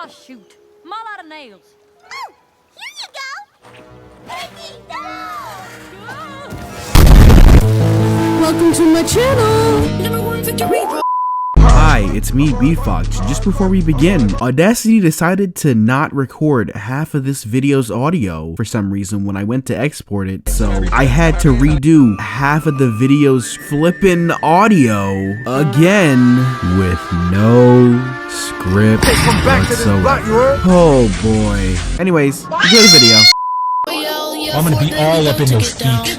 Oh, shoot. I'm all out of nails. Oh, here you go. Piggy, no! Welcome to my channel. Number one victory. Hi, it's me, Beatfox. Just before we begin, Audacity decided to not record half of this video's audio for some reason when I went to export it, so I had to redo half of the video's flippin' audio again with no script whatsoever. Oh boy. Anyways, enjoy the video. I'm gonna be all up in your feet.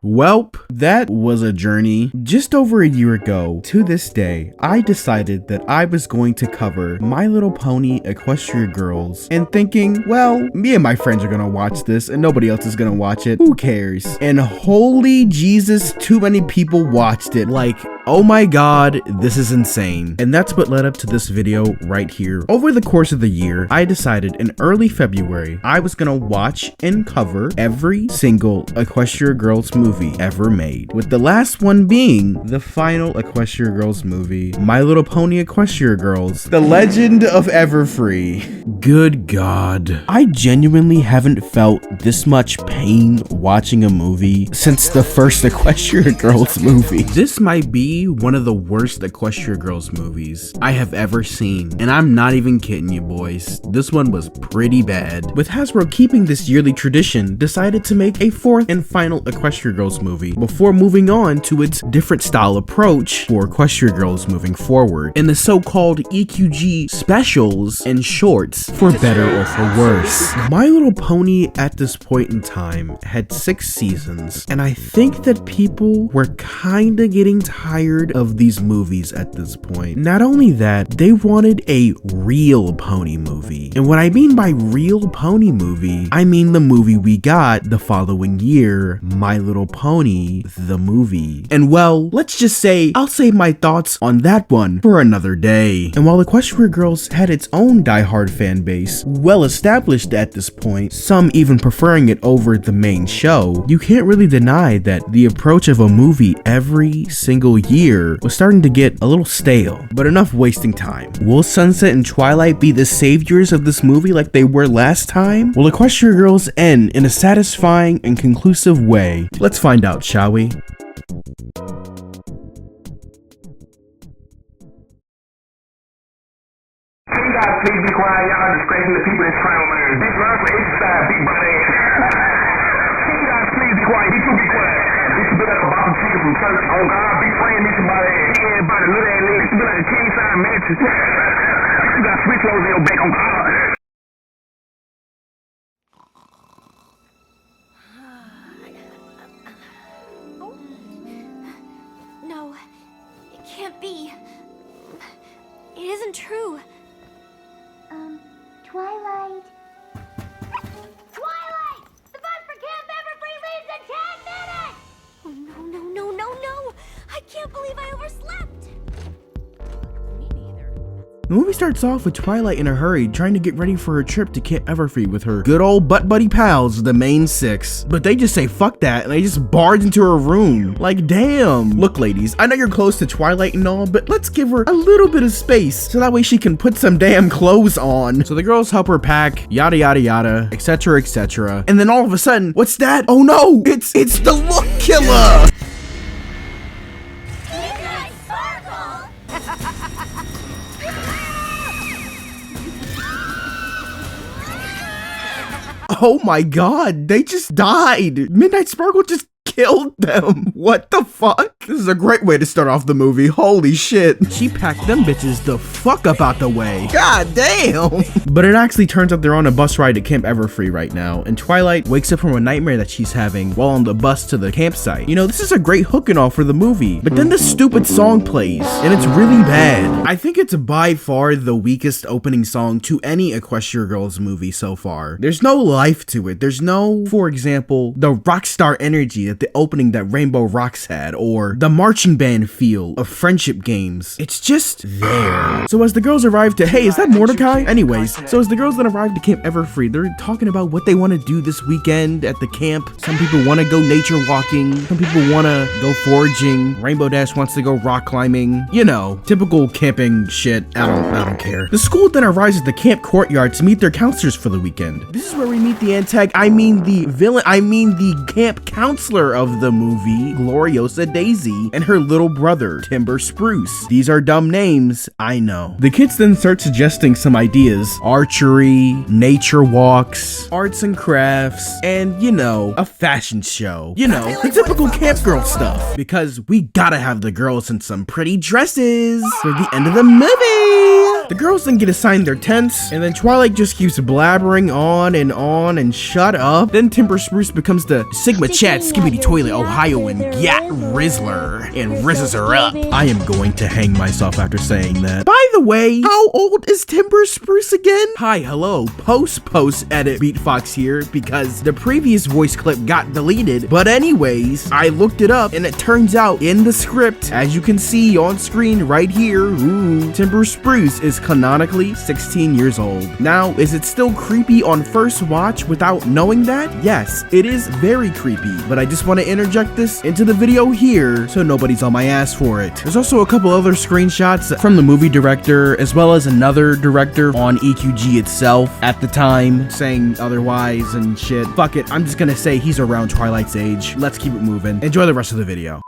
Welp, that was a journey. Just over a year ago, to this day, I decided that I was going to cover My Little Pony Equestria Girls, and thinking, well, me and my friends are gonna watch this and nobody else is gonna watch it. Who cares? And holy Jesus, too many people watched it. Like, oh my god, this is insane. And that's what led up to this video right here. Over the course of the year, I decided in early February, I was gonna watch and cover every single Equestria Girls movie ever made, with the last one being the final Equestria Girls movie, My Little Pony Equestria Girls, The Legend of Everfree. Good god. I genuinely haven't felt this much pain watching a movie since the first Equestria Girls movie. This might be one of the worst Equestria Girls movies I have ever seen, and I'm not even kidding you boys. This one was pretty bad. With Hasbro keeping this yearly tradition, decided to make a fourth and final Equestria Girls movie before moving on to its different style approach for Equestria Girls moving forward in the so-called EQG specials and shorts, for better or for worse. My Little Pony at this point in time had 6 seasons, and I think that people were kinda getting tired of these movies at this point. Not only that, they wanted a real pony movie. And what I mean by real pony movie, I mean the movie we got the following year, My Little Pony, the movie. And well, let's just say, I'll save my thoughts on that one for another day. And while Equestria Girls had its own diehard fan base, well established at this point, some even preferring it over the main show, you can't really deny that the approach of a movie every single year was starting to get a little stale. But enough wasting time. Will Sunset and Twilight be the saviors of this movie like they were last time? Will Equestria Girls end in a satisfying and conclusive way? Let's find out, shall we? Can you guys please be quiet? Y'all disgracing the people that's trying to learn. Big learn for exercise, big brother. Can you guys please be quiet? You two be quiet. This should be like a bottle chicken from church. Oh God, be praying this about it. Big everybody, little ass leg. This should be like a king size mattress. You got switch loads in your back on God. No, it can't be. It isn't true. Twilight. Twilight! The bus for Camp Everfree leaves in 10 minutes! Oh, no. I can't believe I overslept. The movie starts off with Twilight in a hurry, trying to get ready for her trip to Camp Everfree with her good old butt buddy pals, the main 6. But they just say fuck that, and they just barge into her room. Like, damn. Look, ladies, I know you're close to Twilight and all, but let's give her a little bit of space, so that way she can put some damn clothes on. So the girls help her pack, yada yada yada, etc, etc. And then all of a sudden, what's that? Oh no, it's the Look Killer! Oh my god, they just died. Midnight Sparkle just killed them. What the fuck? This is a great way to start off the movie. Holy shit. She packed them bitches the fuck up out the way. God damn. But it actually turns out they're on a bus ride to Camp Everfree right now, and Twilight wakes up from a nightmare that she's having while on the bus to the campsite. You know, this is a great hook and all for the movie, but then this stupid song plays, and it's really bad. I think it's by far the weakest opening song to any Equestria Girls movie so far. There's no life to it. There's no, for example, the rock star energy that the the opening that Rainbow Rocks had, or the marching band feel of friendship games. It's just there. So as the girls arrive to, hey, is that Mordecai? Anyways, so as the girls then arrive to Camp Everfree, they're talking about what they want to do this weekend at the camp. Some people want to go nature walking. Some people want to go foraging. Rainbow Dash wants to go rock climbing. You know, typical camping shit. I don't care. The school then arrives at the camp courtyard to meet their counselors for the weekend. This is where we meet the the camp counselor of the movie, Gloriosa Daisy, and her little brother, Timber Spruce. These are dumb names, I know. The kids then start suggesting some ideas: archery, nature walks, arts and crafts, and, you know, a fashion show. You know, the typical camp girl stuff. Because we gotta have the girls in some pretty dresses for the end of the movie. The girls then get assigned their tents, and then Twilight just keeps blabbering on and shut up. Then Timber Spruce becomes the Sigma Chat Skibbity Toilet Ohioan Gat Rizzler and rizzes her up. I am going to hang myself after saying that. By the way, how old is Timber Spruce again? Hi, hello, post edit Beatfox here, because the previous voice clip got deleted. But anyways, I looked it up, and it turns out in the script, as you can see on screen right here, Timber Spruce is canonically 16 years old. Now, is it still creepy on first watch without knowing that? Yes, it is very creepy, but I just want to interject this into the video here so nobody's on my ass for it. There's also a couple other screenshots from the movie director, as well as another director on EQG itself at the time saying otherwise and shit. Fuck it, I'm just gonna say he's around Twilight's age. Let's keep it moving. Enjoy the rest of the video.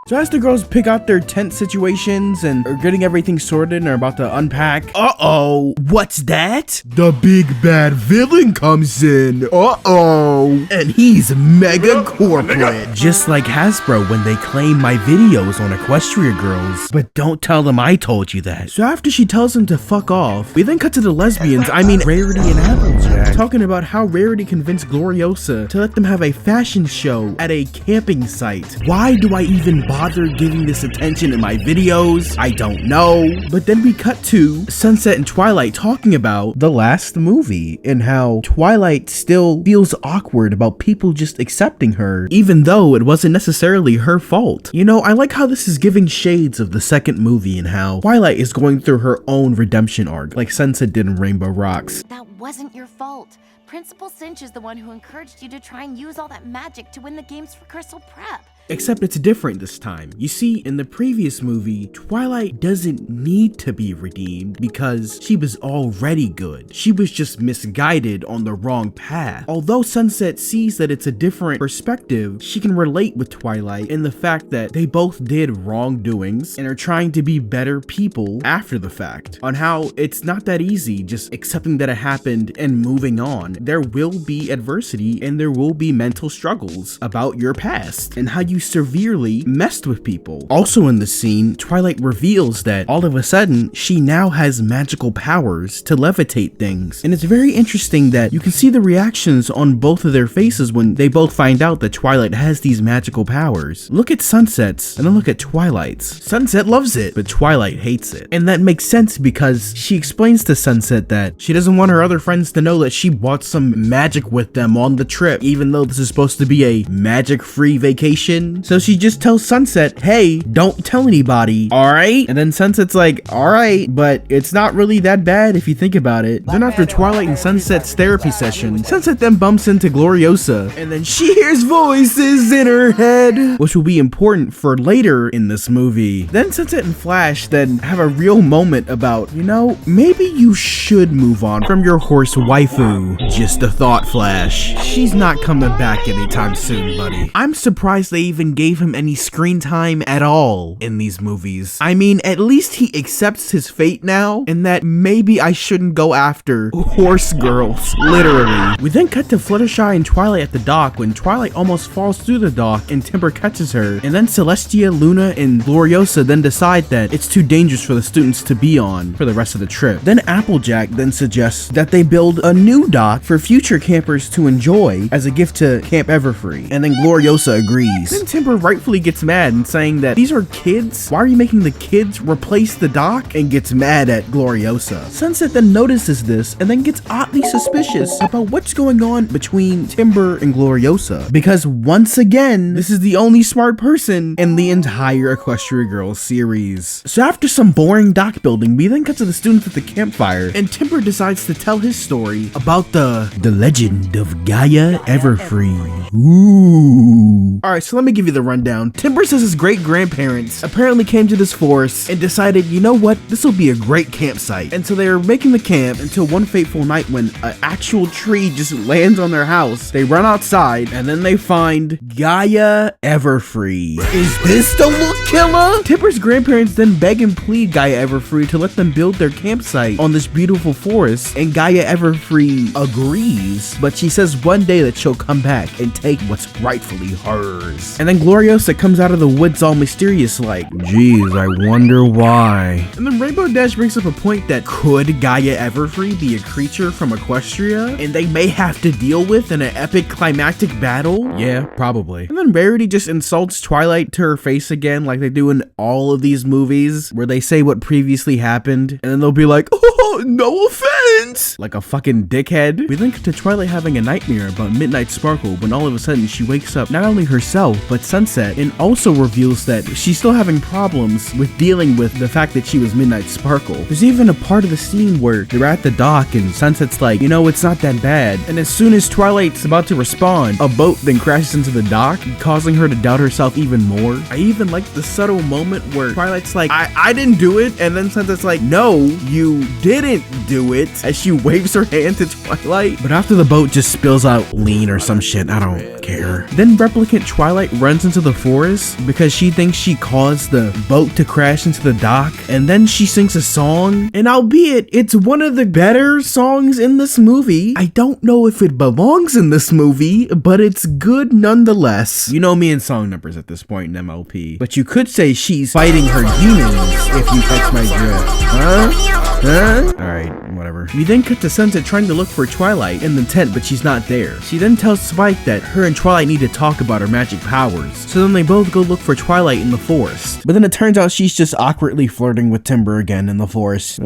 So as the girls pick out their tent situations and are getting everything sorted and are about to unpack, what's that? The big bad villain comes in. And he's mega corporate. Just like Hasbro when they claim my videos on Equestria Girls. But don't tell them I told you that. So after she tells him to fuck off, we then cut to the lesbians, Rarity and Applejack, talking about how Rarity convinced Gloriosa to let them have a fashion show at a camping site. Why do I even bother giving this attention in my videos? I don't know. But then we cut to Sunset and Twilight talking about the last movie and how Twilight still feels awkward about people just accepting her, even though it wasn't necessarily her fault. You know, I like how this is giving shades of the second movie and how Twilight is going through her own redemption arc, like Sunset did in Rainbow Rocks. That wasn't your fault. Principal Cinch is the one who encouraged you to try and use all that magic to win the games for Crystal Prep. Except it's different this time. You see, in the previous movie, Twilight doesn't need to be redeemed because she was already good. She was just misguided on the wrong path. Although Sunset sees that it's a different perspective, she can relate with Twilight in the fact that they both did wrongdoings and are trying to be better people after the fact. On how it's not that easy just accepting that it happened and moving on. There will be adversity and there will be mental struggles about your past and how you severely messed with people. Also in the scene, Twilight reveals that all of a sudden she now has magical powers to levitate things. And it's very interesting that you can see the reactions on both of their faces when they both find out that Twilight has these magical powers. Look at Sunset's and then look at Twilight's. Sunset loves it, but Twilight hates it. And that makes sense because she explains to Sunset that she doesn't want her other friends to know that she bought some magic with them on the trip, even though this is supposed to be a magic-free vacation. So she just tells Sunset, hey, don't tell anybody, alright? And then Sunset's like, alright, but it's not really that bad if you think about it. Then after Twilight and Sunset's therapy session, Sunset then bumps into Gloriosa, and then she hears voices in her head, which will be important for later in this movie. Then Sunset and Flash then have a real moment about, you know, maybe you should move on from your horse waifu. Just a thought, Flash. She's not coming back anytime soon, buddy. I'm surprised they even gave him any screen time at all in these movies. At least he accepts his fate now, and that maybe I shouldn't go after horse girls, literally. We then cut to Fluttershy and Twilight at the dock when Twilight almost falls through the dock and Timber catches her, and then Celestia, Luna, and Gloriosa then decide that it's too dangerous for the students to be on for the rest of the trip. Then Applejack then suggests that they build a new dock for future campers to enjoy as a gift to Camp Everfree, and then Gloriosa agrees. Then then Timber rightfully gets mad and saying that these are kids. Why are you making the kids replace the dock? And gets mad at Gloriosa. Sunset then notices this and then gets oddly suspicious about what's going on between Timber and Gloriosa. Because once again, this is the only smart person in the entire Equestria Girls series. So after some boring dock building, we then cut to the students at the campfire, and Timber decides to tell his story about the legend of Gaia Everfree. Ooh. Alright, so let me give you the rundown. Timber says his great-grandparents apparently came to this forest and decided, you know what, this will be a great campsite. And so they were making the camp until one fateful night when an actual tree just lands on their house. They run outside and then they find Gaia Everfree. Is this the look killer? Timber's grandparents then beg and plead Gaia Everfree to let them build their campsite on this beautiful forest, and Gaia Everfree agrees, but she says one day that she'll come back and take what's rightfully hers. And then Gloriosa comes out of the woods all mysterious like, geez, I wonder why. And then Rainbow Dash brings up a point that could Gaia Everfree be a creature from Equestria and they may have to deal with in an epic climactic battle? Yeah, probably. And then Rarity just insults Twilight to her face again like they do in all of these movies where they say what previously happened and then they'll be like, oh, no offense, like a fucking dickhead. We link to Twilight having a nightmare about Midnight Sparkle when all of a sudden she wakes up not only herself but Sunset, and also reveals that she's still having problems with dealing with the fact that she was Midnight Sparkle. There's even a part of the scene where they're at the dock and Sunset's like, you know, it's not that bad, and as soon as Twilight's about to respond, a boat then crashes into the dock, causing her to doubt herself even more. I even like the subtle moment where Twilight's like, I didn't do it, and then Sunset's like, no, you didn't do it, as she waves her hand to Twilight. But after the boat just spills out lean or some shit, I don't care. Then Replicant Twilight runs into the forest because she thinks she caused the boat to crash into the dock, and then she sings a song, and albeit it's one of the better songs in this movie, I don't know if it belongs in this movie, but it's good nonetheless. You know me and song numbers at this point in MLP, but you could say she's fighting her demons if you catch my drift. Huh? Alright, whatever. We then cut to Sunset trying to look for Twilight in the tent, but she's not there. She then tells Spike that her and Twilight need to talk about her magic powers. So then they both go look for Twilight in the forest. But then it turns out she's just awkwardly flirting with Timber again in the forest. We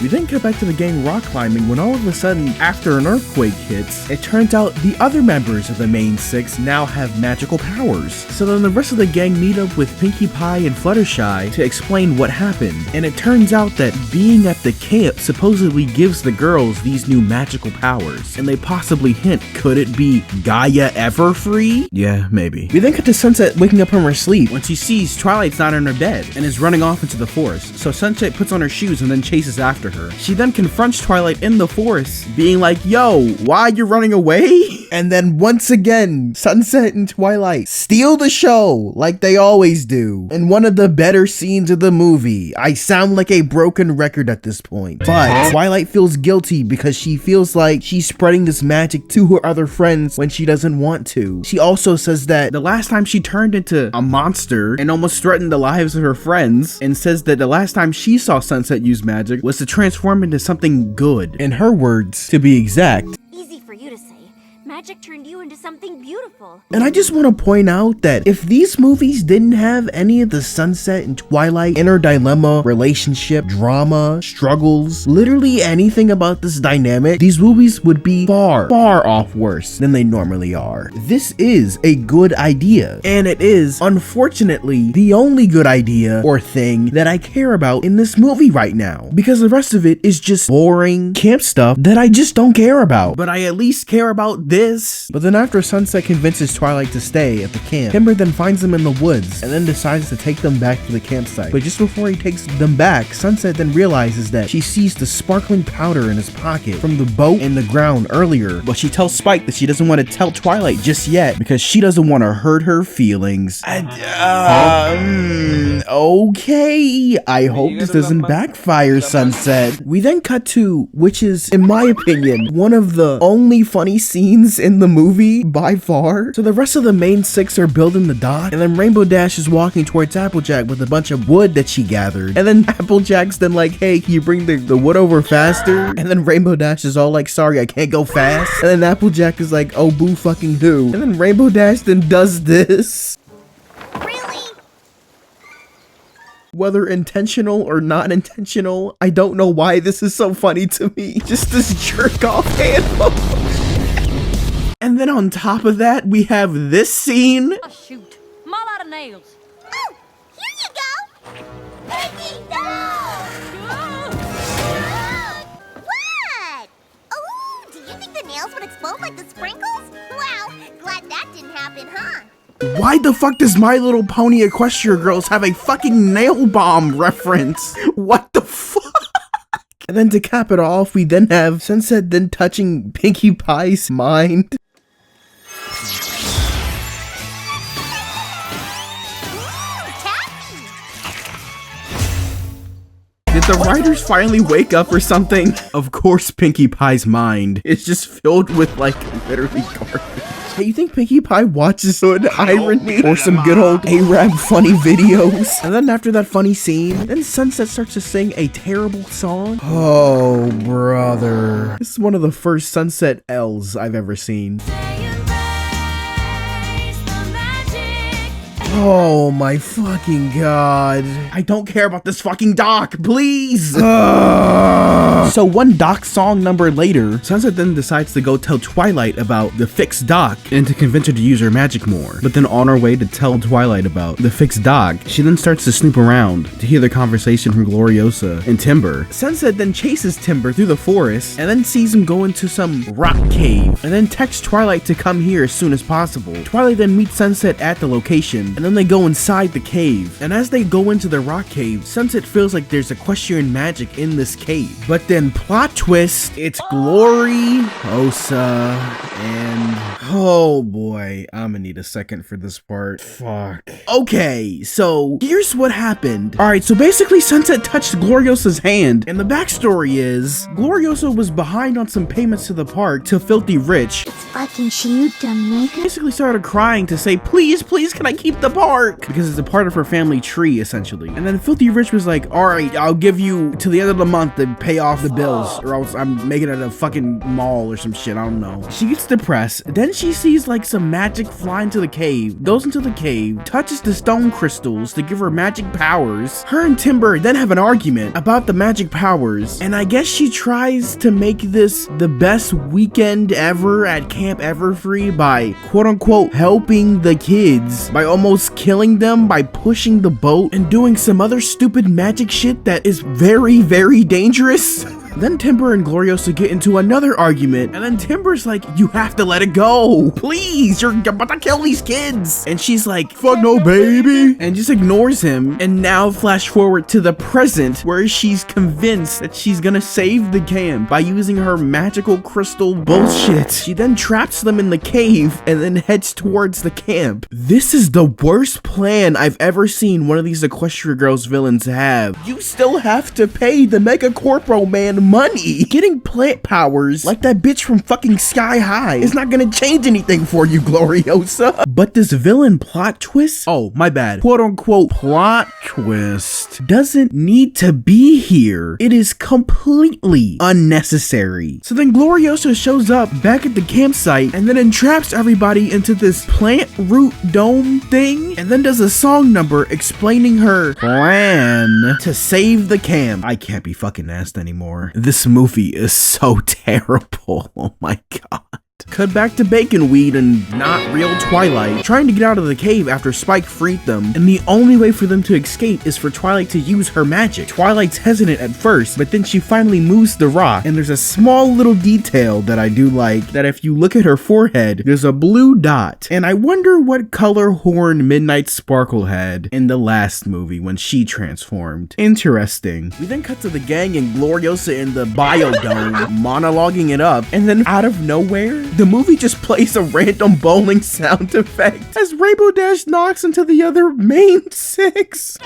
then cut back to the gang rock climbing when all of a sudden, after an earthquake hits, it turns out the other members of the main six now have magical powers. So then the rest of the gang meet up with Pinkie Pie and Fluttershy to explain what happened. And it turns out that being at the camp supposedly gives the girls these new magical powers, and they possibly hint, could it be Gaia Everfree? Yeah, maybe. We then cut to Sunset waking up from her sleep when she sees Twilight's not in her bed and is running off into the forest. So Sunset puts on her shoes and then chases after her. She then confronts Twilight in the forest, being like, yo, why are you running away? And then once again, Sunset and Twilight steal the show like they always do. In one of the better scenes of the movie. I sound like a broken record at this point, but Twilight feels guilty because she feels like she's spreading this magic to her other friends when she doesn't want to. She also says that the last time she turned into a monster and almost threatened the lives of her friends, and says that the last time she saw Sunset use magic was to transform into something good. In her words, to be exact. Easy for you to say. Magic turned you into something beautiful. And I just want to point out that if these movies didn't have any of the Sunset and Twilight inner dilemma, relationship, drama, struggles, literally anything about this dynamic, these movies would be far off worse than they normally are. This is a good idea, and it is, unfortunately, the only good idea or thing that I care about in this movie right now, because the rest of it is just boring camp stuff that I just don't care about. But I at least care about this. But then after Sunset convinces Twilight to stay at the camp, Timber then finds them in the woods and then decides to take them back to the campsite. But just before he takes them back, Sunset then realizes that she sees the sparkling powder in his pocket from the boat and the ground earlier. But she tells Spike that she doesn't want to tell Twilight just yet because she doesn't want to hurt her feelings. Okay, I hope this doesn't backfire, Sunset. We then cut to, which is, in my opinion, one of the only funny scenes in the movie by far. So the rest of the main six are building the dock, and then Rainbow Dash is walking towards Applejack with a bunch of wood that she gathered, and then Applejack's then like, hey, can you bring the wood over faster? And then Rainbow Dash is all like, sorry, I can't go fast. And then Applejack is like, oh, boo fucking who? And then Rainbow Dash then does this. Whether intentional or not intentional, I don't know why this is so funny to me. Just this jerk off hand. And then on top of that, we have this scene. Oh, shoot. I'm all out of nails. Oh, here you go. Piggy, no! What? Oh, do you think the nails would explode like the sprinkles? Wow, glad that didn't happen, huh? Why the fuck does My Little Pony Equestria Girls have a fucking nail bomb reference? What the fuck? And then to cap it off, we then have Sunset then touching Pinkie Pie's mind. Did the writers finally wake up or something? Of course, Pinkie Pie's mind is just filled with, like, literally garbage. Hey, you think Pinkie Pie watches good irony or some good old Arab funny videos? And then after that funny scene, then Sunset starts to sing a terrible song. Oh, brother. This is one of the first Sunset L's I've ever seen. Oh my fucking god. I don't care about this fucking doc, please! So one doc song number later, Sunset then decides to go tell Twilight about the fixed doc and to convince her to use her magic more. But then on her way to tell Twilight about the fixed doc, she then starts to snoop around to hear the conversation from Gloriosa and Timber. Sunset then chases Timber through the forest and then sees him go into some rock cave and then texts Twilight to come here as soon as possible. Twilight then meets Sunset at the location and then they go inside the cave. And as they go into the rock cave, Sunset feels like there's equestrian magic in this cave. But then plot twist, it's Gloriosa and oh boy, I'm gonna need a second for this part. Fuck. Okay, so here's what happened. Alright, so basically Sunset touched Gloriosa's hand, and the backstory is Gloriosa was behind on some payments to the park to Filthy Rich. It's fucking you, dumb nigga. Basically started crying to say, please, please, can I keep the park? Because it's a part of her family tree, essentially. And then Filthy Rich was like, alright, I'll give you till the end of the month to pay off the bills, or else I'm making it at a fucking mall or some shit, I don't know. She gets depressed, then she sees like some magic fly into the cave, goes into the cave, touches the stone crystals to give her magic powers. Her and Timber then have an argument about the magic powers, and I guess she tries to make this the best weekend ever at Camp Everfree by quote-unquote helping the kids, by almost killing them by pushing the boat and doing some other stupid magic shit that is very, very dangerous. Then Timber and Gloriosa get into another argument, and then Timber's like, you have to let it go. Please, you're about to kill these kids. And she's like, fuck no, baby. And just ignores him. And now flash forward to the present, where she's convinced that she's gonna save the camp by using her magical crystal bullshit. She then traps them in the cave and then heads towards the camp. This is the worst plan I've ever seen one of these Equestria Girls villains have. You still have to pay the Mega Corpo Man money. Getting plant powers like that bitch from fucking Sky High is not gonna change anything for you, Gloriosa. But this villain plot twist, oh my bad, quote unquote plot twist, doesn't need to be here. It is completely unnecessary. So then Gloriosa shows up back at the campsite and then entraps everybody into this plant root dome thing and then does a song number explaining her plan to save the camp. I can't be fucking asked anymore. This movie is so terrible. Oh my god. Cut back to Baconweed and not real Twilight trying to get out of the cave after Spike freed them, and the only way for them to escape is for Twilight to use her magic. Twilight's hesitant at first, but then she finally moves the rock, and there's a small little detail that I do like, that if you look at her forehead, there's a blue dot, and I wonder what color horn Midnight Sparkle had in the last movie when she transformed. Interesting. We then cut to the gang and Gloriosa in the biodome, monologuing it up, and then out of nowhere, the movie just plays a random bowling sound effect as Rainbow Dash knocks into the other main six.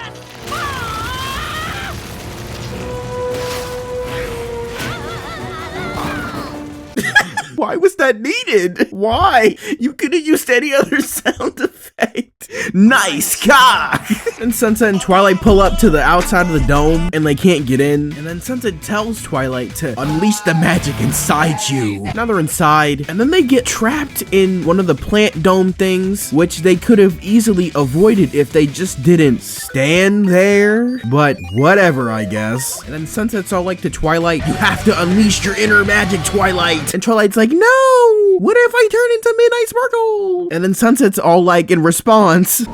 Why was that needed? Why? You could have used any other sound effect. Nice cock! And Sunset and Twilight pull up to the outside of the dome and they can't get in. And then Sunset tells Twilight to unleash the magic inside you. Now they're inside and then they get trapped in one of the plant dome things, which they could have easily avoided if they just didn't stand there. But whatever, I guess. And then Sunset's all like to Twilight, you have to unleash your inner magic, Twilight. And Twilight's like, no! What if I turn into Midnight Sparkle? And then Sunset's all like in response.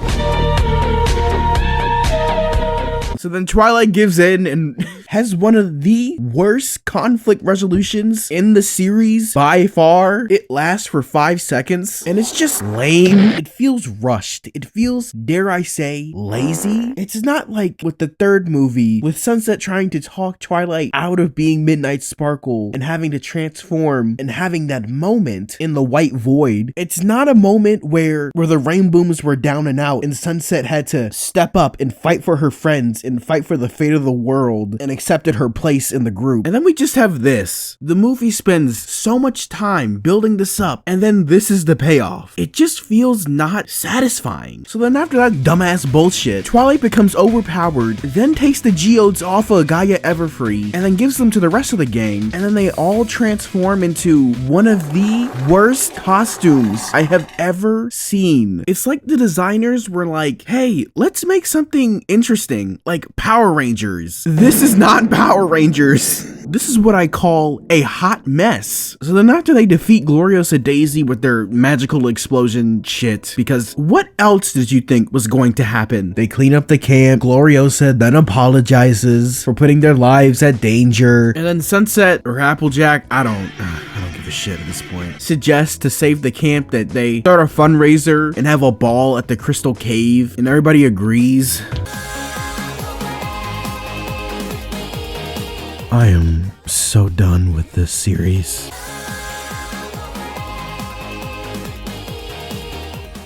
So then Twilight gives in and has one of the worst conflict resolutions in the series by far. It lasts for 5 seconds and it's just lame. It feels rushed. It feels, dare I say, lazy. It's not like with the third movie with Sunset trying to talk Twilight out of being Midnight Sparkle and having to transform and having that moment in the white void. It's not a moment where the rainbooms were down and out and Sunset had to step up and fight for her friends and fight for the fate of the world and accepted her place in the group. And then we just have this. The movie spends so much time building this up and then this is the payoff. It just feels not satisfying. So then after that dumbass bullshit, Twilight becomes overpowered, then takes the geodes off of Gaia Everfree and then gives them to the rest of the gang, and then they all transform into one of the worst costumes I have ever seen. It's like the designers were like, hey, let's make something interesting, like Power Rangers. This is not Power Rangers. This is what I call a hot mess. So then after they defeat Gloriosa Daisy with their magical explosion shit, because what else did you think was going to happen? They clean up the camp, Gloriosa then apologizes for putting their lives at danger, and then Sunset or Applejack, I don't give a shit at this point, suggests to save the camp that they start a fundraiser and have a ball at the Crystal Cave, and everybody agrees. I am so done with this series.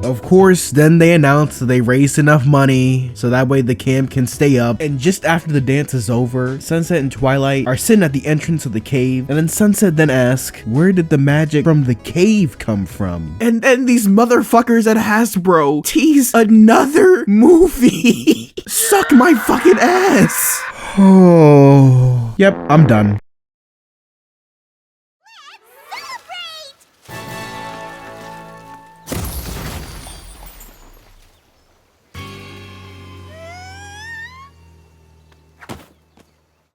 Of course, then they announce that they raised enough money so that way the camp can stay up. And just after the dance is over, Sunset and Twilight are sitting at the entrance of the cave. And then Sunset then asks, where did the magic from the cave come from? And then these motherfuckers at Hasbro tease another movie. Suck my fucking ass. Oh. Yep, I'm done.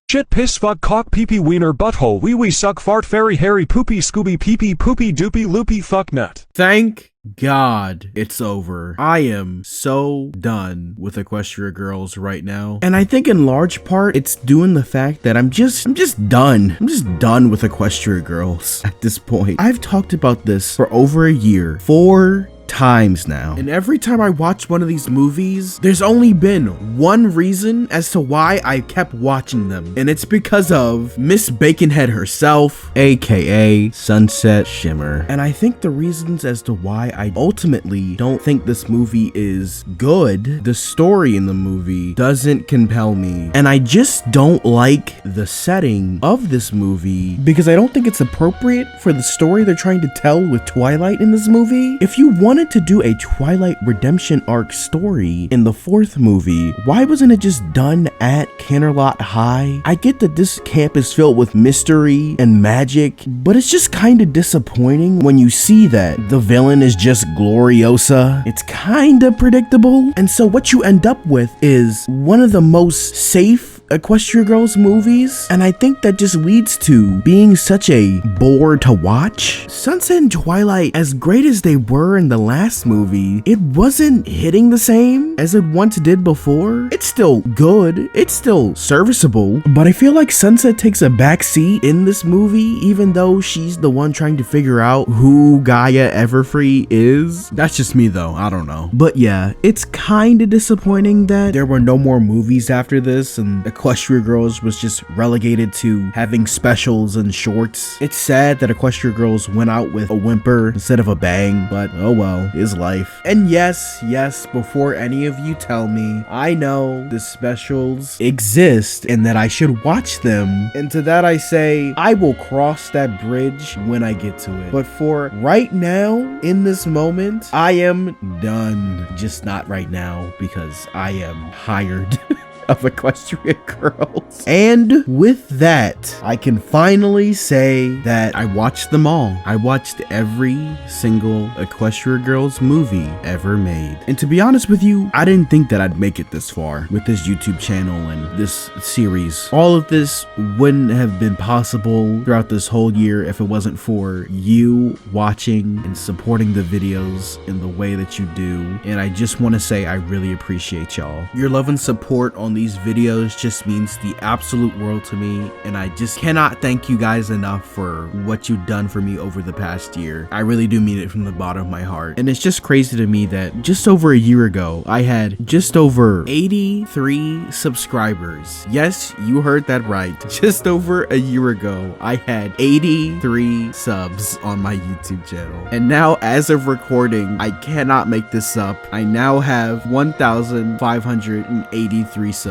Shit, piss, fuck, cock, pee pee, wiener, butthole, wee wee, suck, fart, fairy, hairy, poopy, scooby, pee pee, poopy, doopy, loopy, fuck, nut. Thank God it's over. I am so done with Equestria Girls right now. And I think in large part, it's doing the fact that I'm just done. I'm just done with Equestria Girls at this point. I've talked about this for over a year. 4 times now, and every time I watch one of these movies, there's only been one reason as to why I kept watching them, and it's because of Miss Baconhead herself, aka Sunset Shimmer. And I think the reasons as to why I ultimately don't think this movie is good, the story in the movie doesn't compel me, and I just don't like the setting of this movie because I don't think it's appropriate for the story they're trying to tell with Twilight in this movie. If you wanted to do a Twilight redemption arc story in the 4th movie, why wasn't it just done at Canterlot High? I get that this camp is filled with mystery and magic, but it's just kind of disappointing when you see that the villain is just Gloriosa. It's kind of predictable, and so what you end up with is one of the most safe Equestria Girls movies, and I think that just leads to being such a bore to watch. Sunset and Twilight, as great as they were in the last movie, it wasn't hitting the same as it once did before. It's still good, it's still serviceable, but I feel like Sunset takes a back seat in this movie, even though she's the one trying to figure out who Gaia Everfree is. That's just me though, I don't know. But yeah, it's kind of disappointing that there were no more movies after this, and Equestria Girls was just relegated to having specials and shorts. It's sad that Equestria Girls went out with a whimper instead of a bang, but oh well, is life. And yes, before any of you tell me, I know the specials exist and that I should watch them. And to that I say, I will cross that bridge when I get to it. But for right now, in this moment, I am done. Just not right now because I am hired of Equestria Girls. And with that, I can finally say that I watched them all. I watched every single Equestria Girls movie ever made. And to be honest with you, I didn't think that I'd make it this far with this YouTube channel and this series. All of this wouldn't have been possible throughout this whole year if it wasn't for you watching and supporting the videos in the way that you do. And I just want to say I really appreciate y'all. Your love and support on these videos just means the absolute world to me, and I just cannot thank you guys enough for what you've done for me over the past year. I really do mean it from the bottom of my heart. And it's just crazy to me that just over a year ago, I had just over 83 subscribers. Yes, you heard that right. Just over a year ago, I had 83 subs on my YouTube channel. And now, as of recording, I cannot make this up. I now have 1,583 subs.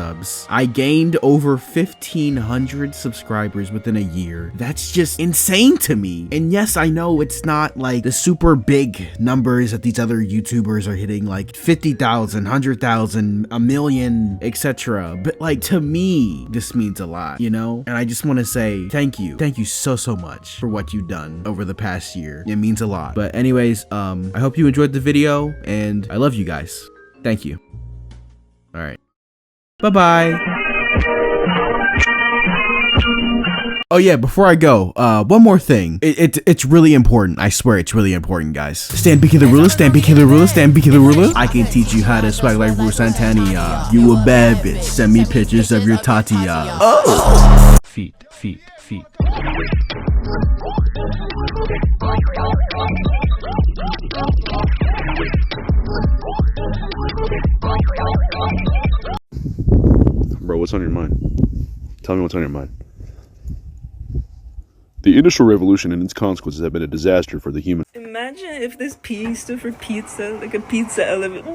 I gained over 1,500 subscribers within a year. That's just insane to me. And yes, I know it's not like the super big numbers that these other YouTubers are hitting, like 50,000, 100,000, a million, etc. But like, to me, this means a lot, you know? And I just want to say thank you. Thank you so much for what you've done over the past year. It means a lot. But anyways, I hope you enjoyed the video, and I love you guys. Thank you. All right. Bye-bye. Oh yeah, before I go, one more thing. It's really important. I swear it's really important, guys. Stand BK the ruler, stand BK the ruler, stand BK the ruler. I can teach you how to swag like Bruce Santana. You a bad bitch. Send me pictures of your tatia. Oh! Feet. Bro, what's on your mind? Tell me what's on your mind. The Industrial Revolution and its consequences have been a disaster for the human. Imagine if this P stood for pizza, like a pizza element.